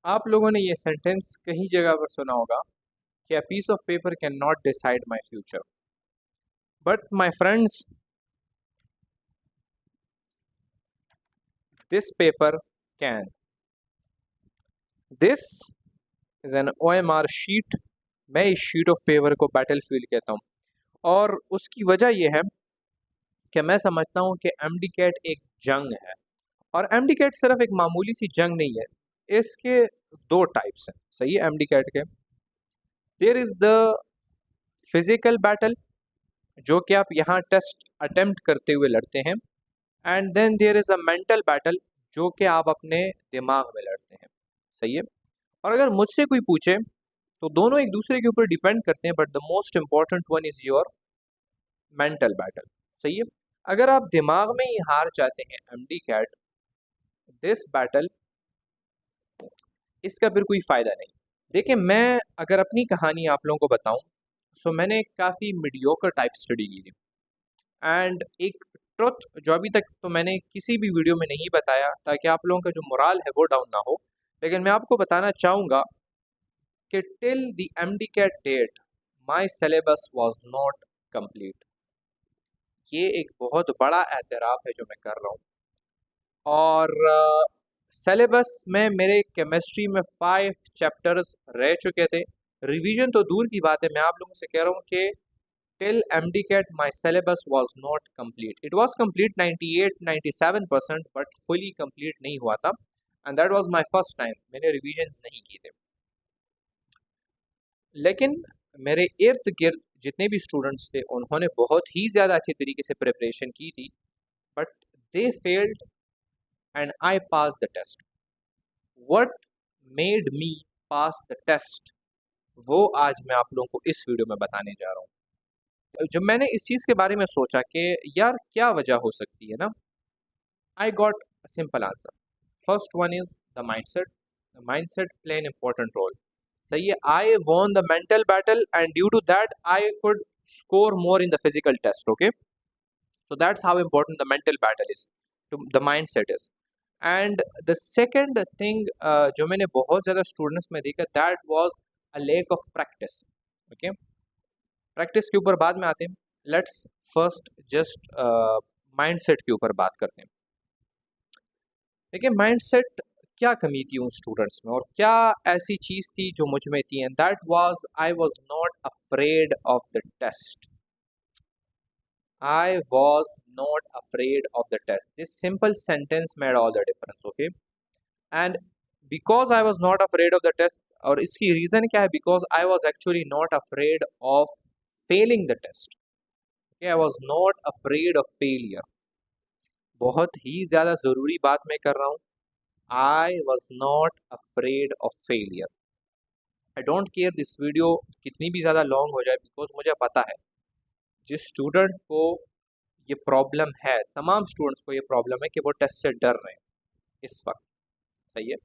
आप लोगों ने ये सेंटेंस कहीं जगह पर सुना होगा कि a piece of paper can not decide my future, but my friends, this paper can. This is an OMR sheet. मैं इस शीट ऑफ पेपर को बैटलफील्ड कहता हूँ, और उसकी वजह यह है कि मैं समझता हूँ कि एमडी कैट एक जंग है। और एमडी कैट सिर्फ एक मामूली सी जंग नहीं है, इसके दो टाइप्स हैं। सही है, एमडी कैट के there is the physical battle, जो कि आप यहाँ टेस्ट अटेम्प्ट करते हुए लड़ते हैं, and then there is a mental battle, जो कि आप अपने दिमाग में लड़ते हैं। सही है। और अगर मुझसे कोई पूछे तो दोनों एक दूसरे के ऊपर डिपेंड करते हैं, but the most important one is your mental battle. सही है। अगर आप दिमाग में ही हार जाते हैं एमडी कैट, दिस बैटल, इसका फिर कोई फायदा नहीं। देखिए, मैं अगर अपनी कहानी आप लोगों को बताऊं, सो मैंने काफ़ी मीडियोकर टाइप स्टडी की थी, एंड एक ट्रुथ जो अभी तक तो मैंने किसी भी वीडियो में नहीं बताया, ताकि आप लोगों का जो मोराल है वो डाउन ना हो, लेकिन मैं आपको बताना चाहूँगा कि till the MDCAT date my syllabus was not complete. ये एक बहुत बड़ा एतराफ़ है जो मैं कर रहा हूँ। और सिलेबस में मेरे केमिस्ट्री में 5 चैप्टर्स रह चुके थे। रिवीजन तो दूर की बात है, मैं आप लोगों से कह रहा हूँ कि till MDCAT my syllabus was not complete. It was complete 98-97%, but fully complete नहीं हुआ था, and that was my first time. मैंने रिविजन्स नहीं किए थे। लेकिन मेरे इर्द गिर्द जितने भी स्टूडेंट्स थे, उन्होंने बहुत ही ज़्यादा अच्छे तरीके से प्रिपरेशन की थी, but they failed and I pass the test. What made me pass the test, वो आज मैं आप लोगों को इस वीडियो में बताने जा रहा हूँ। जब मैंने इस चीज़ के बारे में सोचा कि यार क्या वजह हो सकती है ना, I got a simple answer. First one is the mindset. The mindset play an important role. सही है, I won the mental battle and due to that I could score more in the physical test. Okay, so that's how important the mental battle is. The mindset is. And the second thing जो मैंने बहुत ज़्यादा students में देखा, that was a lack of practice. Okay, practice के ऊपर बाद में आते हैं। लेट्स फर्स्ट जस्ट माइंडसेट के ऊपर बात करते हैं। देखिए, माइंडसेट क्या कमी थी उन स्टूडेंट्स में, और क्या ऐसी चीज़ थी जो मुझ में थी, and that was I was not afraid of the test. I was not afraid of the test. This simple sentence made all the difference. Okay, and because I was not afraid of the test, और इसकी reason क्या है, because I was actually not afraid of failing the test. I was not afraid of failure. बहुत ही ज़्यादा ज़रूरी बात मैं कर रहा हूँ, I was not afraid of failure. I don't care this video कितनी भी ज़्यादा लॉन्ग हो जाए, बिकॉज मुझे पता है जिस स्टूडेंट को ये प्रॉब्लम है, तमाम स्टूडेंट्स को ये प्रॉब्लम है कि वो टेस्ट से डर रहे हैं इस वक्त। सही है,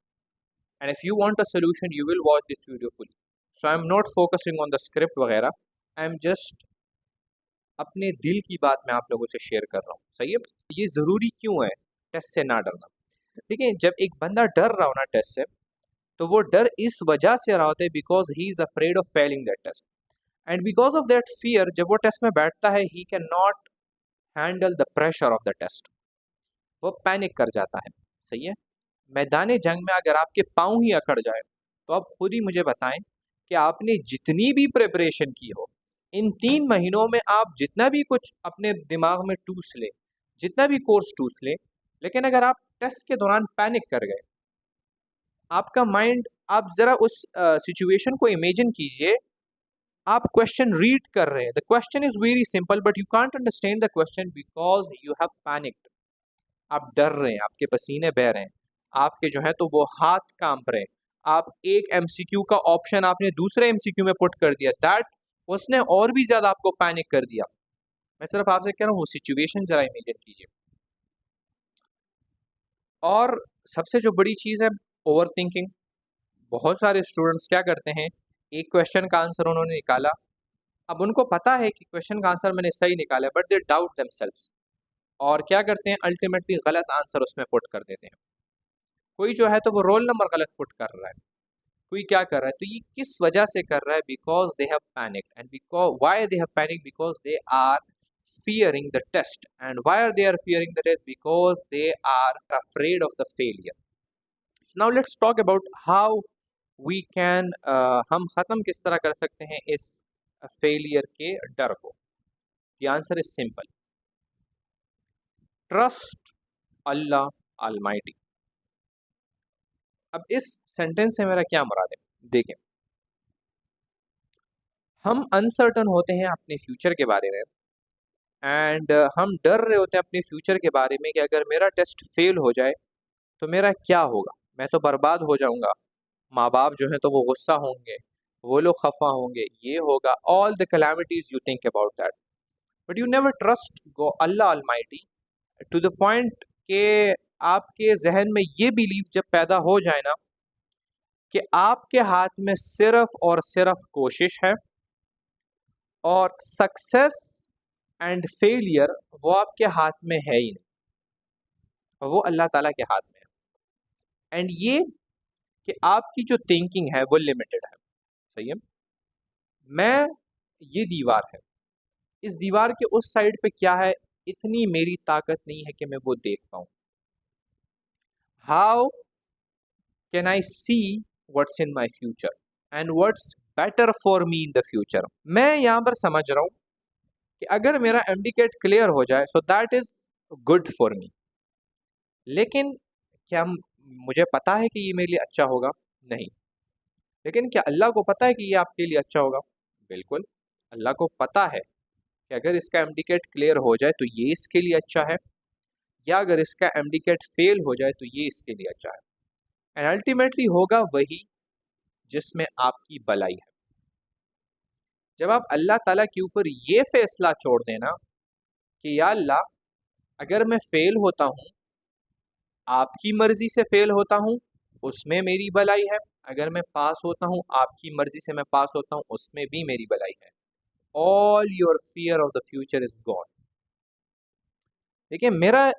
and if you want a solution you will watch this video fully. So I am not focusing on the script वगैरह, आई एम जस्ट अपने दिल की बात मैं आप लोगों से शेयर कर रहा हूँ। सही है, ये ज़रूरी क्यों है टेस्ट से ना डरना। देखिए, जब एक बंदा डर रहा हो ना टेस्ट से, तो वो डर इस वजह से रहा होता है because he is afraid of failing that test, and because of that fear जब वो टेस्ट में बैठता है, he can not handle the pressure of the test. वो पैनिक कर जाता है। सही है, मैदान जंग में अगर आपके पाँव ही अकड़ जाए, तो आप खुद ही मुझे बताएं कि आपने जितनी भी प्रिपरेशन की हो, इन 3 महीनों में आप जितना भी कुछ अपने दिमाग में टूस ले, जितना भी कोर्स टूस ले, लेकिन अगर आप टेस्ट के दौरान पैनिक कर गए, आपका माइंड, आप जरा उस सिचुएशन को इमेजिन कीजिए, आप क्वेश्चन रीड कर रहे हैं, the question is very simple but you can't understand the question because you have panicked. आप डर रहे हैं, आपके पसीने बह रहे हैं, आपके जो है तो वो हाथ कांप रहे हैं, आप एक एमसीक्यू का ऑप्शन आपने दूसरे एमसीक्यू में पुट कर दिया, दैट उसने और भी ज्यादा आपको पैनिक कर दिया। मैं सिर्फ आपसे कह रहा हूँ वो सिचुएशन जरा इमेजिन कीजिए। और सबसे जो बड़ी चीज़ है, ओवर थिंकिंग। बहुत सारे स्टूडेंट्स क्या करते हैं, एक क्वेश्चन का आंसर उन्होंने निकाला, अब उनको पता है कि क्वेश्चन का आंसर मैंने सही निकाला है, बट दे डाउट देमसेल्व्स, और क्या करते हैं, अल्टीमेटली गलत आंसर उसमें पुट कर देते हैं। कोई जो है तो वो रोल नंबर गलत पुट कर रहा है, कोई क्या कर रहा है, तो ये किस वजह से कर रहा है? Because they have panicked, and because why they have panic, because they are fearing the test. And why are they are fearing the test? Because they are afraid of the failure. Now let's talk about how we can हम ख़त्म किस तरह कर सकते हैं इस failure के डर को। The answer is simple. Trust Allah Almighty. अब इस सेंटेंस से मेरा क्या मुराद है? देखें, हम अनसर्टन होते हैं अपने फ्यूचर के बारे में, एंड हम डर रहे होते हैं अपने फ्यूचर के बारे में कि अगर मेरा टेस्ट फेल हो जाए तो मेरा क्या होगा, मैं तो बर्बाद हो जाऊंगा, माँ बाप जो हैं तो वो गुस्सा होंगे, वो लोग खफा होंगे, ये होगा, all the calamities you think about that, but you never trust go Allah almighty to the point के आपके जहन में ये बिलीव जब पैदा हो जाए ना कि आपके हाथ में सिर्फ और सिर्फ कोशिश है, और सक्सेस एंड फेलियर वो आपके हाथ में है ही नहीं, वो अल्लाह ताला के हाथ में है। एंड ये कि आपकी जो थिंकिंग है वो लिमिटेड है, सही है। मैं, ये दीवार है, इस दीवार के उस साइड पे क्या है, इतनी मेरी ताकत नहीं है कि मैं वो देख पाऊं। How can I see what's in my future and what's better for me in the future. मैं यहाँ पर समझ रहा हूँ कि अगर मेरा एमडीकेट क्लियर हो जाए so that is good for me, लेकिन क्या मुझे पता है कि ये मेरे लिए अच्छा होगा? नहीं। लेकिन क्या अल्लाह को पता है कि ये आपके लिए अच्छा होगा? बिल्कुल, अल्लाह को पता है कि अगर इसका एमडीकेट क्लियर हो जाए तो ये इसके लिए अच्छा है, या अगर इसका एमडीकेट फेल हो जाए तो ये इसके लिए अच्छा है। एंड अल्टीमेटली होगा वही जिसमें आपकी भलाई है। जब आप अल्लाह ताला के ऊपर ये फैसला छोड़ देना कि या अल्लाह, अगर मैं फेल होता हूँ, आपकी मर्जी से फेल होता हूँ, उसमें मेरी भलाई है, अगर मैं पास होता हूँ, आपकी मर्जी से मैं पास होता हूँ, उसमें भी मेरी भलाई है। All your fear of the future is gone. देखिए, मेरा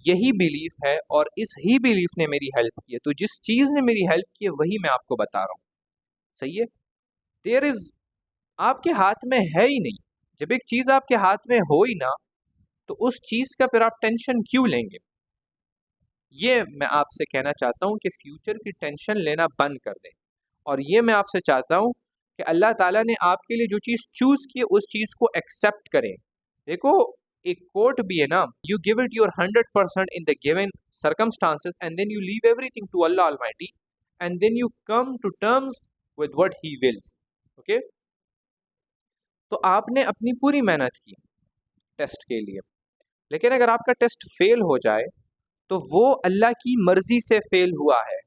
यही बिलीफ है और इस ही बिलीफ ने मेरी हेल्प की है, तो जिस चीज़ ने मेरी हेल्प की है वही मैं आपको बता रहा हूँ, सही है। देयर इज, आपके हाथ में है ही नहीं। जब एक चीज़ आपके हाथ में हो ही ना, तो उस चीज़ का फिर आप टेंशन क्यों लेंगे? ये मैं आपसे कहना चाहता हूँ कि फ्यूचर की टेंशन लेना बंद कर दें, और ये मैं आपसे चाहता हूँ कि अल्लाह ताला ने आपके लिए जो चीज़ चूज़ की है उस चीज़ को एक्सेप्ट करें। देखो, एक कोट भी है ना, you give it your 100% in the given circumstances and then you leave everything to Allah almighty and then you come to terms with what he wills. Okay, तो आपने अपनी पूरी मेहनत की टेस्ट के लिए, लेकिन अगर आपका टेस्ट फेल हो जाए तो वो अल्लाह की मर्जी से फेल हुआ है,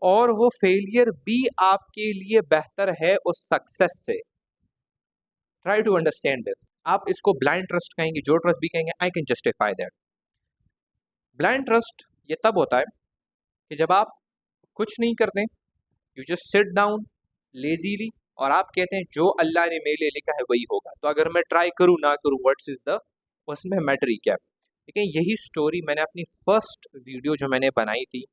और वो फेलियर भी आपके लिए बेहतर है उस सक्सेस से। Try to understand this. आप इसको ब्लाइंड ट्रस्ट कहेंगे, जो ट्रस्ट भी कहेंगे, I can justify that. Blind trust ये तब होता है कि जब आप कुछ नहीं करते, you just sit down lazily, और आप कहते हैं जो अल्लाह ने मेरे लिए लिखा है वही होगा, तो अगर मैं ट्राई करूँ ना करूँ, व्हाट्स इज द, उसमें मैटर ही क्या है। लेकिन यही स्टोरी मैंने अपनी फर्स्ट वीडियो जो मैंने बनाई थी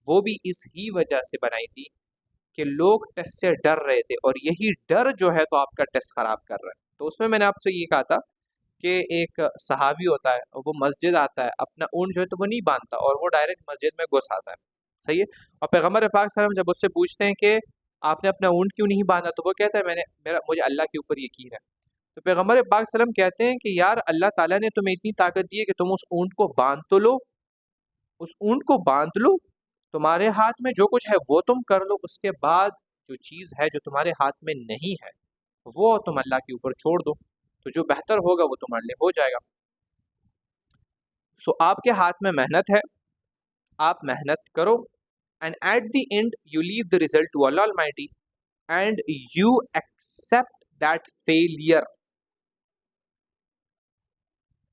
वो भी इस ही वजह से बनाई थी कि लोग टेस्ट से डर रहे थे, और यही डर जो है तो आपका टेस्ट खराब कर रहा है। तो उसमें मैंने आपसे ये कहा था कि एक सहाबी होता है, वो मस्जिद आता है, अपना ऊँट जो है तो वो नहीं बांधता, और वो डायरेक्ट मस्जिद में घुस आता है, सही है। और पैगम्बर पाक सल्लल्लाहु अलैहि वसल्लम जब उससे पूछते हैं कि आपने अपना ऊँट क्यों नहीं बांधा, तो वो कहता है मुझे अल्लाह के ऊपर यकीन है। तो पैगम्बर पाक सल्लल्लाहु अलैहि वसल्लम कहते हैं कि यार, अल्लाह ताला ने तुम्हें इतनी ताकत दी है कि तुम उस ऊँट को बांध तो लो, उस ऊँट को बांध लो, तुम्हारे हाथ में जो कुछ है वो तुम कर लो, उसके बाद जो चीज़ है जो तुम्हारे हाथ में नहीं है वो तुम अल्लाह के ऊपर छोड़ दो, तो जो बेहतर होगा वो तुम्हारे लिए हो जाएगा। सो आपके हाथ में मेहनत है, आप मेहनत करो, and at the end you leave the result to Allah almighty and you accept that failure.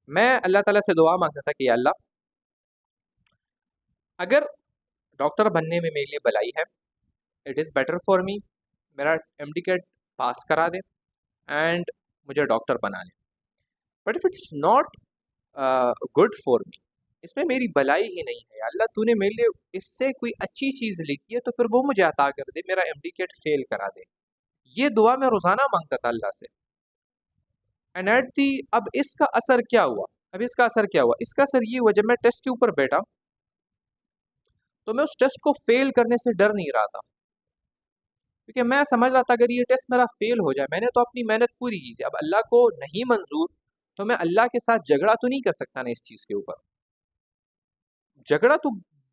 मैं अल्लाह ताला से दुआ मांगता था कि या अल्लाह, अगर डॉक्टर बनने में मेरे लिए भलाई है, it is better for me, मेरा एमडीकेट पास करा दे एंड मुझे डॉक्टर बना ले। But if it's not good for me, इसमें मेरी भलाई ही नहीं है। अल्लाह तूने मेरे लिए इससे कोई अच्छी चीज़ लिखी है तो फिर वो मुझे अता कर दे, मेरा एमडीकेट फेल करा दे। ये दुआ मैं रोज़ाना मांगता था अल्लाह से। एंड एट दी अब इसका असर क्या हुआ? अब इसका असर क्या हुआ? इसका असर ये हुआ, जब मैं टेस्ट के ऊपर बैठा तो मैं उस टेस्ट को फेल करने से डर नहीं रहा था, क्योंकि मैं समझ रहा था अगर ये टेस्ट मेरा फेल हो जाए, मैंने तो अपनी मेहनत पूरी की थी, अब अल्लाह को नहीं मंजूर तो मैं अल्लाह के साथ झगड़ा तो नहीं कर सकता ना इस चीज़ के ऊपर। झगड़ा तो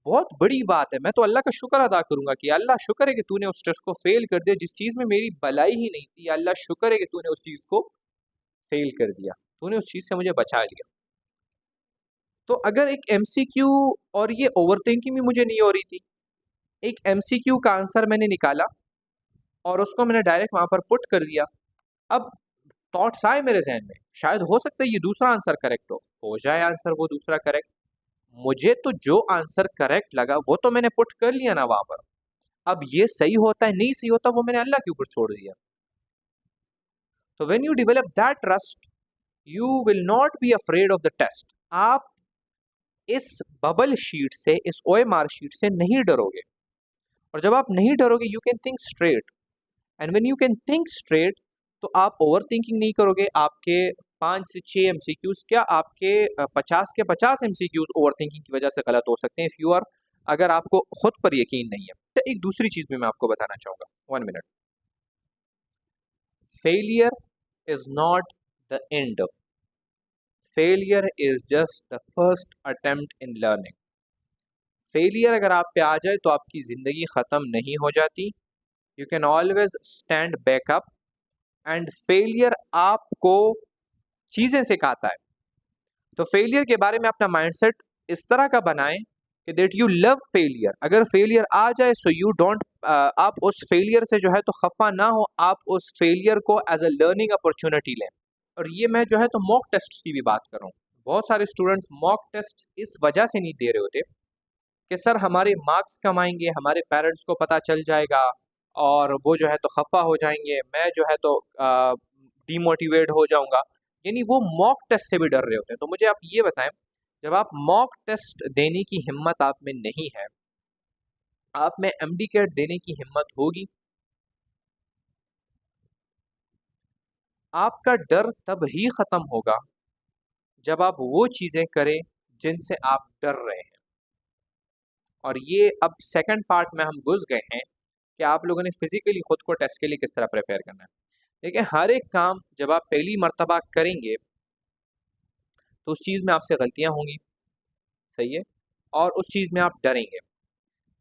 बहुत बड़ी बात है। मैं तो अल्लाह का शुक्र अदा करूंगा कि अल्लाह शुक्र है कि तूने उस टेस्ट को फेल कर दिया जिस चीज़ में मेरी भलाई ही नहीं थी। अल्लाह शुक्र है कि तूने उस चीज़ को फेल कर दिया, तूने उस चीज़ से मुझे बचा लिया। तो अगर एक एमसीक्यू, और ये ओवरथिंकिंग भी मुझे नहीं हो रही थी, एक एमसीक्यू का आंसर मैंने निकाला और उसको मैंने डायरेक्ट वहां पर पुट कर दिया। अब थॉट्स आए मेरे जहन में, शायद हो सकता है ये दूसरा आंसर करेक्ट हो जाए आंसर वो दूसरा करेक्ट। मुझे तो जो आंसर करेक्ट लगा वो तो मैंने पुट कर लिया ना वहां पर। अब ये सही होता है नहीं सही होता वो मैंने अल्लाह के ऊपर छोड़ दिया। तो when you develop that trust, you will not be afraid of the test. आप इस बबल शीट से, इस ओएमआर शीट से नहीं डरोगे। और जब आप नहीं डरोगे, you can think straight. And when you can think straight, तो आप ओवर थिंकिंग नहीं करोगे। आपके 5 से 6 एमसीक्यूज क्या, आपके 50 के 50 एमसीक्यूज ओवर थिंकिंग की वजह से गलत हो सकते हैं, इफ यू आर, अगर आपको खुद पर यकीन नहीं है। तो एक दूसरी चीज भी मैं आपको बताना चाहूंगा, 1 minute. Failure is not the end, failure is just the first attempt in learning. Failure अगर आप पे आ जाए तो आपकी जिंदगी खत्म नहीं हो जाती। You can always stand back up. And failure आपको चीजें सिखाता है। तो फेलियर के बारे में अपना माइंडसेट इस तरह का बनाएं कि दैट यू लव फेलियर। अगर फेलियर आ जाए सो यू डोंट, आप उस फेलियर से जो है तो खफा ना हो, आप उस फेलियर को एज अ लर्निंग अपॉर्चुनिटी लें। और ये मैं जो है तो मॉक टेस्ट की भी बात कर रहा हूँ। बहुत सारे स्टूडेंट्स मॉक टेस्ट इस वजह से नहीं दे रहे होते कि सर हमारे मार्क्स कम आएंगे, हमारे पेरेंट्स को पता चल जाएगा और वो जो है तो खफा हो जाएंगे, मैं जो है तो डीमोटिवेट हो जाऊंगा। यानी वो मॉक टेस्ट से भी डर रहे होते हैं। तो मुझे आप ये बताएं, जब आप मॉक टेस्ट देने की हिम्मत आप में नहीं है, आप में एमडी कैट देने की हिम्मत होगी। आपका डर तब ही खत्म होगा जब आप वो चीजें करें जिनसे आप डर रहे हैं। और ये अब सेकंड पार्ट में हम घुस गए हैं कि आप लोगों ने फिजिकली खुद को टेस्ट के लिए किस तरह प्रिपेयर करना है। देखिए, हर एक काम जब आप पहली मर्तबा करेंगे तो उस चीज़ में आपसे गलतियां होंगी, सही है, और उस चीज़ में आप डरेंगे।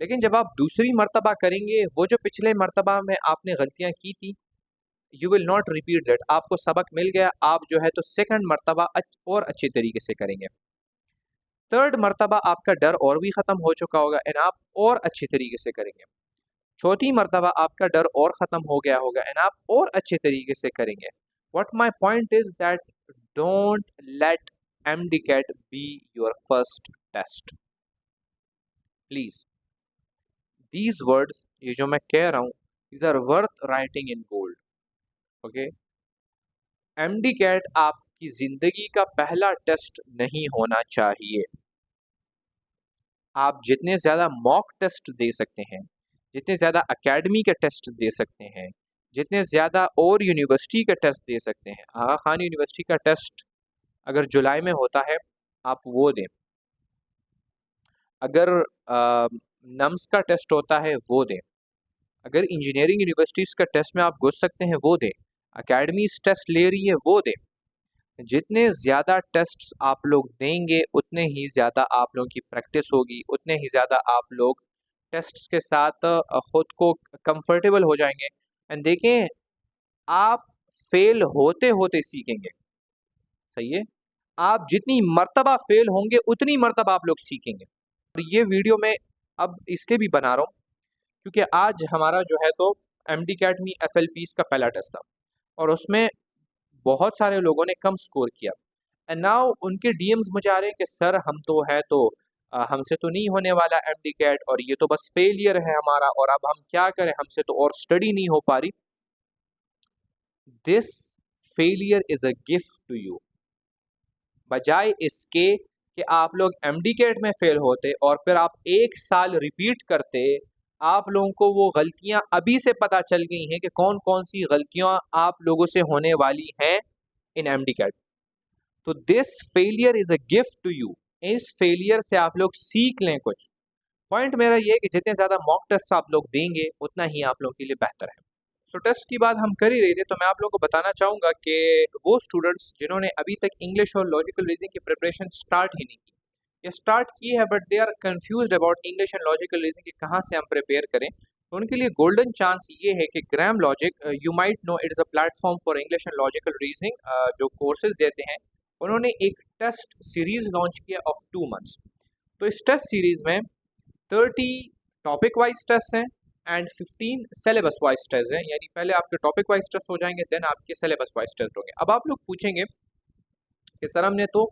लेकिन जब आप दूसरी मर्तबा करेंगे, वो जो पिछले मर्तबा में आपने गलतियां की थी, you will not repeat that. आपको सबक मिल गया, आप जो है तो सेकंड मर्तबा और अच्छे तरीके से करेंगे। थर्ड मर्तबा आपका डर और भी ख़त्म हो चुका होगा एंड आप और अच्छे तरीके से करेंगे। चौथी मर्तबा आपका डर और ख़त्म हो गया होगा एंड आप और अच्छे तरीके से करेंगे। What my point is that don't let MDCAT be your first test. Please, these words, ये जो मैं कह रहा हूँ, these are worth writing in gold. Okay, MDCAT आपकी जिंदगी का पहला टेस्ट नहीं होना चाहिए। आप जितने ज़्यादा मॉक टेस्ट दे सकते हैं, जितने ज़्यादा अकेडमी के टेस्ट दे सकते हैं, जितने ज़्यादा और यूनिवर्सिटी के टेस्ट दे सकते हैं, आगा खान यूनिवर्सिटी का टेस्ट अगर जुलाई में होता है आप वो दें, अगर नम्स का टेस्ट होता है वो दें, अगर इंजीनियरिंग यूनिवर्सिटीज़ का टेस्ट में आप घुस सकते हैं वो दें, अकेडमी टेस्ट ले रही है वो दें। जितने ज़्यादा टेस्ट्स आप लोग देंगे उतने ही ज़्यादा आप लोगों की प्रैक्टिस होगी, उतने ही ज़्यादा आप लोग टेस्ट्स के साथ खुद को कंफर्टेबल हो जाएंगे। एंड देखें, आप फेल होते होते सीखेंगे, सही है। आप जितनी मर्तबा फेल होंगे उतनी मर्तबा आप लोग सीखेंगे। और ये वीडियो मैं अब इसलिए भी बना रहा हूँ क्योंकि आज हमारा जो है तो MDCAT में FLPs का पहला टेस्ट था और उसमें बहुत सारे लोगों ने कम स्कोर किया। एंड नाउ उनके DMs मुझे आ रहे हैं कि सर हम तो है तो हमसे तो नहीं होने वाला MDCAT और ये तो बस फेलियर है हमारा, और अब हम क्या करें, हमसे तो और स्टडी नहीं हो पा रही। This failure is a gift to you. बजाय इसके कि आप लोग एमडीकेट में फेल होते और फिर आप 1 साल रिपीट करते, आप लोगों को वो गलतियां अभी से पता चल गई हैं कि कौन कौन सी गलतियां आप लोगों से होने वाली हैं इन एमडीकेट। तो this failure is a gift to you. इस फेलियर से आप लोग सीख लें कुछ। पॉइंट मेरा ये है कि जितने ज़्यादा मॉक टेस्ट आप लोग देंगे उतना ही आप लोगों के लिए बेहतर है। सो टेस्ट की बात हम कर ही रहे थे, तो मैं आप लोगों को बताना चाहूँगा कि वो स्टूडेंट्स जिन्होंने अभी तक इंग्लिश और लॉजिकल रीजनिंग की प्रिपरेशन स्टार्ट ही नहीं की, या स्टार्ट की है but they are confused about English and logical reasoning की कहाँ से हम प्रिपेयर करें, तो उनके लिए गोल्डन चांस ये है कि gram logic, you might know it is a platform for English and logical reasoning, जो कोर्सेज देते हैं। उन्होंने एक टेस्ट सीरीज लॉन्च किया ऑफ 2 मंथ्स। तो इस टेस्ट सीरीज में 30 टॉपिक वाइज टेस्ट हैं एंड 15 सिलेबस वाइज टेस्ट हैं। यानी पहले आपके टॉपिक वाइज टेस्ट हो जाएंगे, देन आपके सिलेबस वाइज टेस्ट होंगे। अब आप लोग पूछेंगे कि सर हमने तो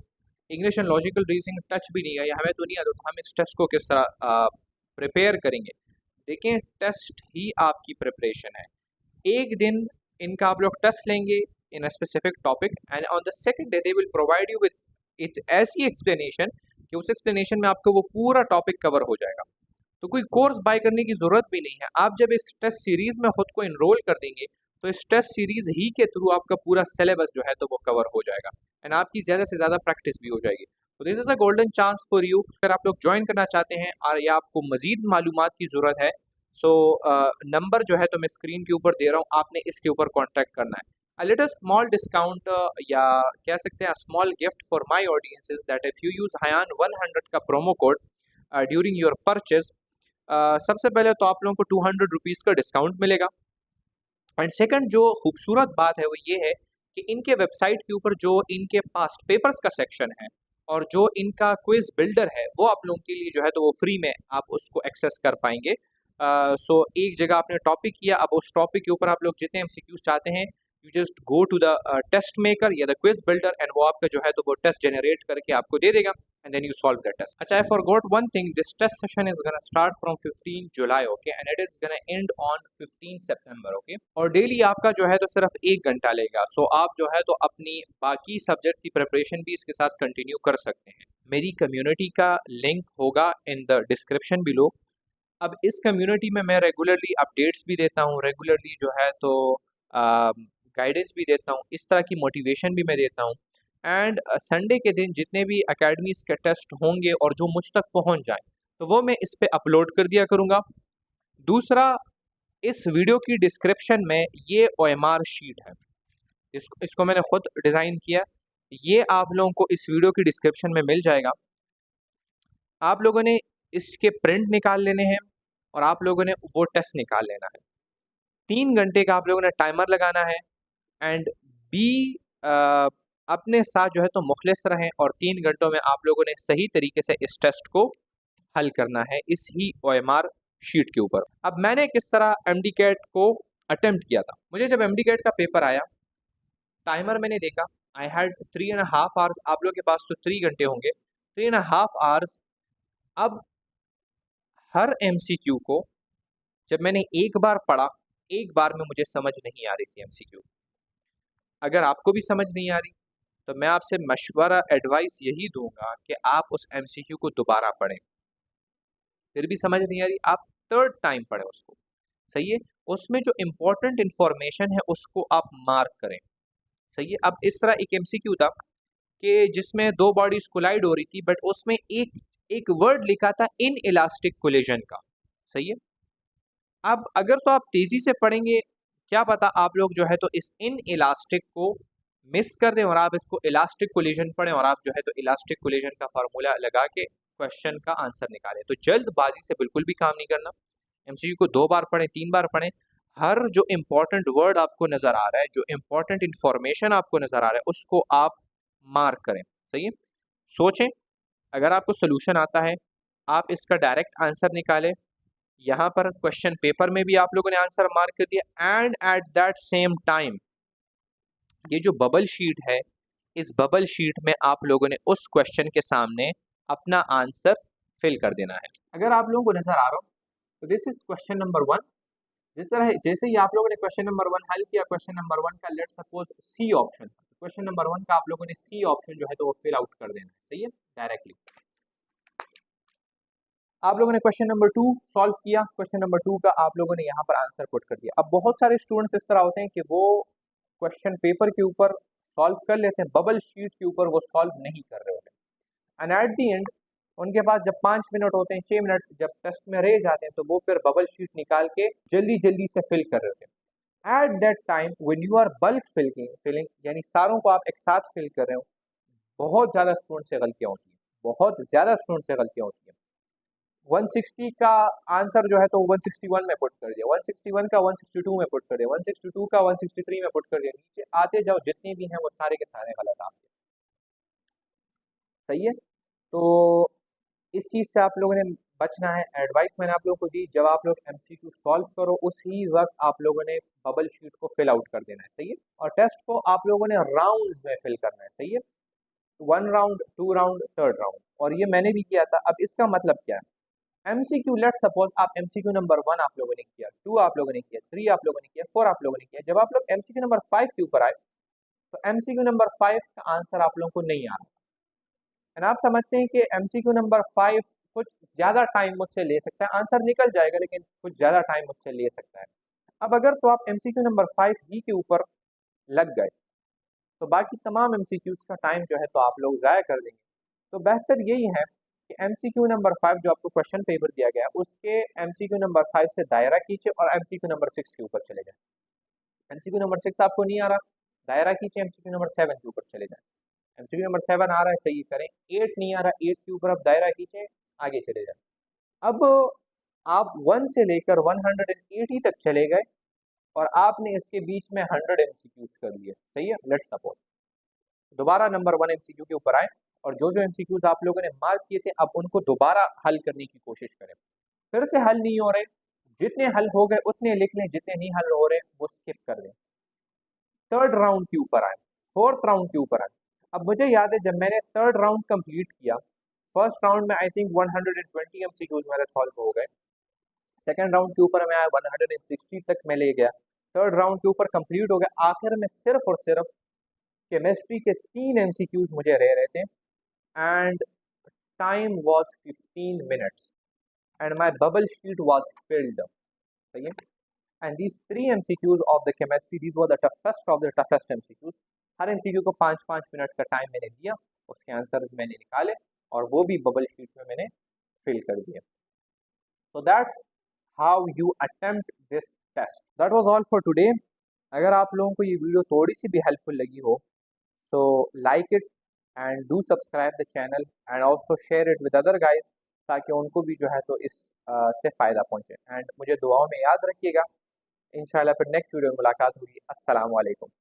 English and logical reasoning touch भी नहीं किया या हमें तो नहीं आता, तो हम इस टेस्ट को किस तरह प्रिपेयर करेंगे। देखिए, टेस्ट ही आपकी प्रिपरेशन है। एक दिन इनका आप लोग टेस्ट लेंगे in a specific topic and on the second day they will provide you with it ऐसी एक्सप्लेनेशन कि उस एक्सप्लेनेशन में आपको वो पूरा टॉपिक कवर हो जाएगा। तो कोई कोर्स बाय करने की ज़रूरत भी नहीं है। आप जब इस टेस्ट सीरीज़ में ख़ुद को इनरोल कर देंगे तो इस टेस्ट सीरीज़ ही के थ्रू आपका पूरा सिलेबस जो है तो वो कवर हो जाएगा एंड आपकी ज़्यादा से ज़्यादा प्रैक्टिस भी हो जाएगी। तो this is a golden chance for you. अगर आप लोग ज्वाइन करना चाहते हैं और या आपको मज़ीद मालूमात की ज़रूरत है, सो नंबर जो है तो मैं स्क्रीन के ऊपर दे रहा हूँ, आपने इसके ऊपर कॉन्टैक्ट करना है। अ लिटिल स्मॉल डिस्काउंट या कह सकते हैं small gift for my audience is that if you use Hayyan 100 का promo code during your purchase, सबसे पहले तो आप लोगों को 200 रुपीज़ का डिस्काउंट मिलेगा। एंड सेकंड जो खूबसूरत बात है वो ये है कि इनके वेबसाइट के ऊपर जो इनके पास्ट पेपर्स का सेक्शन है और जो इनका क्विज बिल्डर है वो आप लोगों के लिए जो है तो वो फ्री में आप उसको एक्सेस कर पाएंगे। सो एक जगह आपने टॉपिक किया, अब उस टॉपिक के ऊपर आप लोग जितने एमसीक्यूज चाहते हैं, you just go to the test maker या द क्विज बिल्डर एंड वो आपका जो है तो वो टेस्ट जनरेट करके आपको दे देगा and then you solve that test. अच्छा, I forgot one thing. This test session is gonna start from 15 July, okay, and it is gonna end on 15 September, okay. और डेली आपका जो है तो सिर्फ 1 घंटा लेगा। सो आप जो है तो अपनी बाकी सब्जेक्ट्स की प्रिपरेशन भी इसके साथ कंटिन्यू कर सकते हैं। मेरी कम्युनिटी का लिंक होगा इन द डिस्क्रिप्शन बिलो। अब इस कम्युनिटी में मैं रेगुलरली अपडेट्स भी देता हूँ, रेगुलरली जो है तो गाइडेंस भी देता हूँ, इस तरह की मोटिवेशन भी मैं देता हूँ। एंड संडे के दिन जितने भी अकेडमीज़ के टेस्ट होंगे और जो मुझ तक पहुंच जाएं तो वो मैं इस पे अपलोड कर दिया करूँगा। दूसरा, इस वीडियो की डिस्क्रिप्शन में ये ओएमआर शीट है, इसको मैंने खुद डिज़ाइन किया। ये आप लोगों को इस वीडियो की डिस्क्रिप्शन में मिल जाएगा। आप लोगों ने इसके प्रिंट निकाल लेने हैं और आप लोगों ने वो टेस्ट निकाल लेना है। 3 घंटे का आप लोगों ने टाइमर लगाना है एंड बी अपने साथ जो है तो मुखलिस रहें और 3 घंटों में आप लोगों ने सही तरीके से इस टेस्ट को हल करना है इस ही ओएमआर शीट के ऊपर। अब मैंने किस तरह एमडीकेट को अटेम्प्ट किया था। मुझे जब एमडीकेट का पेपर आया, टाइमर मैंने देखा, आई हैड 3.5 आवर्स। आप लोग के पास तो 3 घंटे होंगे, 3.5 आवर्स। अब हर एमसीक्यू को जब मैंने एक बार पढ़ा, एक बार में मुझे समझ नहीं आ रही थी एमसीक्यू। अगर आपको भी समझ नहीं आ रही तो मैं आपसे मशवरा एडवाइस यही दूंगा कि आप उस एमसीक्यू को दोबारा पढ़ें। फिर भी समझ नहीं आ रही, आप थर्ड टाइम पढ़ें उसको। सही है, उसमें जो इम्पोर्टेंट इंफॉर्मेशन है उसको आप मार्क करें। सही है। अब इस तरह एक एमसीक्यू था कि जिसमें दो बॉडीज कोलाइड हो रही थी बट उसमें एक एक वर्ड लिखा था इन इलास्टिक कोलिजन का। सही है। अब अगर तो आप तेजी से पढ़ेंगे, क्या पता आप लोग जो है तो इस इन इलास्टिक को मिस कर दें और आप इसको इलास्टिक कोलिजन पढ़ें और आप जो है तो इलास्टिक कोलिजन का फार्मूला लगा के क्वेश्चन का आंसर निकालें। तो जल्दबाजी से बिल्कुल भी काम नहीं करना। एमसीक्यू को 2 बार पढ़ें, 3 बार पढ़ें। हर जो इम्पोर्टेंट वर्ड आपको नज़र आ रहा है, जो इम्पोर्टेंट इंफॉर्मेशन आपको नज़र आ रहा है, उसको आप मार्क करें। सही है। सोचें, अगर आपको सोल्यूशन आता है आप इसका डायरेक्ट आंसर निकालें। यहाँ पर क्वेश्चन पेपर में भी आप लोगों ने आंसर मार्क कर दिया and at that same time ये जो बबल शीट है, इस बबल शीट में आप लोगों ने उस क्वेश्चन के सामने अपना आंसर फिल कर देना है। अगर आप लोगों को नजर आ रहा हो तो दिस इज क्वेश्चन नंबर 1। जिस तरह जैसे ही आप लोगों ने क्वेश्चन नंबर 1 हल किया, क्वेश्चन नंबर 1 का let's suppose C option, question number 1 का आप लोगों ने सी ऑप्शन जो है तो वो फिल आउट कर देना है, सही है, डायरेक्टली। आप लोगों ने क्वेश्चन नंबर 2 सॉल्व किया, क्वेश्चन नंबर 2 का आप लोगों ने यहाँ पर आंसर पुट कर दिया। अब बहुत सारे स्टूडेंट्स इस तरह होते हैं कि वो क्वेश्चन पेपर के ऊपर सॉल्व कर लेते हैं, बबल शीट के ऊपर वो सॉल्व नहीं कर रहे होते, एंड एट दी एंड उनके पास जब 5 मिनट होते हैं, 6 मिनट जब टेस्ट में रह जाते हैं, तो वो फिर बबल शीट निकाल के जल्दी जल्दी से फिल कर रहे होते हैं। At that time when you are bulk filling यानी सारों को आप एक साथ फिल कर रहे हो, बहुत ज़्यादा स्टूडेंट से गलतियाँ होती हैं, बहुत ज़्यादा स्टूडेंट से गलतियाँ होती हैं। 160 का आंसर जो है तो 161 में पुट कर दिया, 161 का 162 में पुट कर दिया, 162 का 163 में पुट कर दिया, नीचे आते जाओ जितने भी हैं वो सारे के सारे गलत आपके, सही है। तो इस चीज़ से आप लोगों ने बचना है। एडवाइस मैंने आप लोगों को दी, जब आप लोग एमसीक्यू सॉल्व करो उसी वक्त आप लोगों ने बबल शीट को फिल आउट कर देना है, सही है। और टेस्ट को आप लोगों ने राउंड में फिल करना है, सही है, 1 राउंड, 2 राउंड, 3rd राउंड, और ये मैंने भी किया था। अब इसका मतलब क्या है, एमसीक्यू लेट सपोज आप एमसीक्यू नंबर 1 आप लोगों ने किया, 2 आप लोगों ने किया, 3 आप लोगों ने किया, 4 आप लोगों ने किया, जब आप लोग एमसीक्यू नंबर 5 के ऊपर आए तो एमसीक्यू नंबर 5 का आंसर आप लोगों को नहीं आ रहा, एंड आप समझते हैं कि एमसीक्यू नंबर 5 कुछ ज़्यादा टाइम मुझसे ले सकता है, आंसर निकल जाएगा लेकिन कुछ ज़्यादा टाइम मुझसे ले सकता है। अब अगर तो आप एमसीक्यू नंबर 5 ही के ऊपर लग गए तो बाकी तमाम एमसीक्यूज़ का टाइम जो है तो आप लोग ज़ाया कर देंगे। तो बेहतर यही है कि एमसीक्यू नंबर 5 जो आपको क्वेश्चन पेपर दिया गया है उसके एमसीक्यू नंबर 5 से दायरा कीजिए और एमसीक्यू नंबर 6 के ऊपर चले जाए। एमसीक्यू नंबर 6 आपको नहीं आ रहा, दायरा कीजिए, एमसीक्यू नंबर 7 के ऊपर चले जाए। एमसीक्यू नंबर 7 आ रहा है, सही करें, 8 नहीं आ रहा, 8 के ऊपर आप दायरा कीजिए, आगे चले जाए। अब आप 1 से लेकर 180 तक चले गए और आपने इसके बीच में 100 एमसीक्यूज कर लिए, सही है। लेट्स सपोज दोबारा नंबर 1 एमसीक्यू के ऊपर आए और जो जो एमसीक्यूज आप लोगों ने मार्क किए थे अब उनको दोबारा हल करने की कोशिश करें। फिर से हल नहीं हो रहे, जितने हल हो गए उतने लिख लें, जितने नहीं हल हो रहे वो स्किप कर दें। 3rd राउंड के ऊपर आए, 4th राउंड के ऊपर आए। अब मुझे याद है जब मैंने 3rd राउंड कंप्लीट किया, फर्स्ट राउंड में आई थिंक 120 एमसीक्यूज मेरे सॉल्व हो गए, 2nd राउंड के ऊपर मैं आया 160 तक मैं ले गया, 3rd राउंड के ऊपर कंप्लीट हो गया, आखिर में सिर्फ और सिर्फ केमिस्ट्री के 3 एमसीक्यूज मुझे रह रहे थे, and time was 15 minutes and my bubble sheet was field, सही है। And these 3 MCQs of the chemistry, these were the toughest of the toughest MCQs. Her MCQ को 5-5 मिनट का टाइम मैंने दिया, उसके आंसर मैंने निकाले और वो भी बबल शीट में मैंने फिल कर दिए। So that's how you attempt this test. That was all for today. अगर आप लोगों को ये वीडियो थोड़ी सी भी हेल्पफुल लगी हो, so like it and do subscribe the channel and also share it with other guys ताकि उनको भी जो है तो इस से फ़ायदा पहुंचे। एंड मुझे दुआओं में याद रखिएगा। इंशाल्लाह फिर नेक्स्ट वीडियो में मुलाकात होगी। अस्सलाम वालेकुम।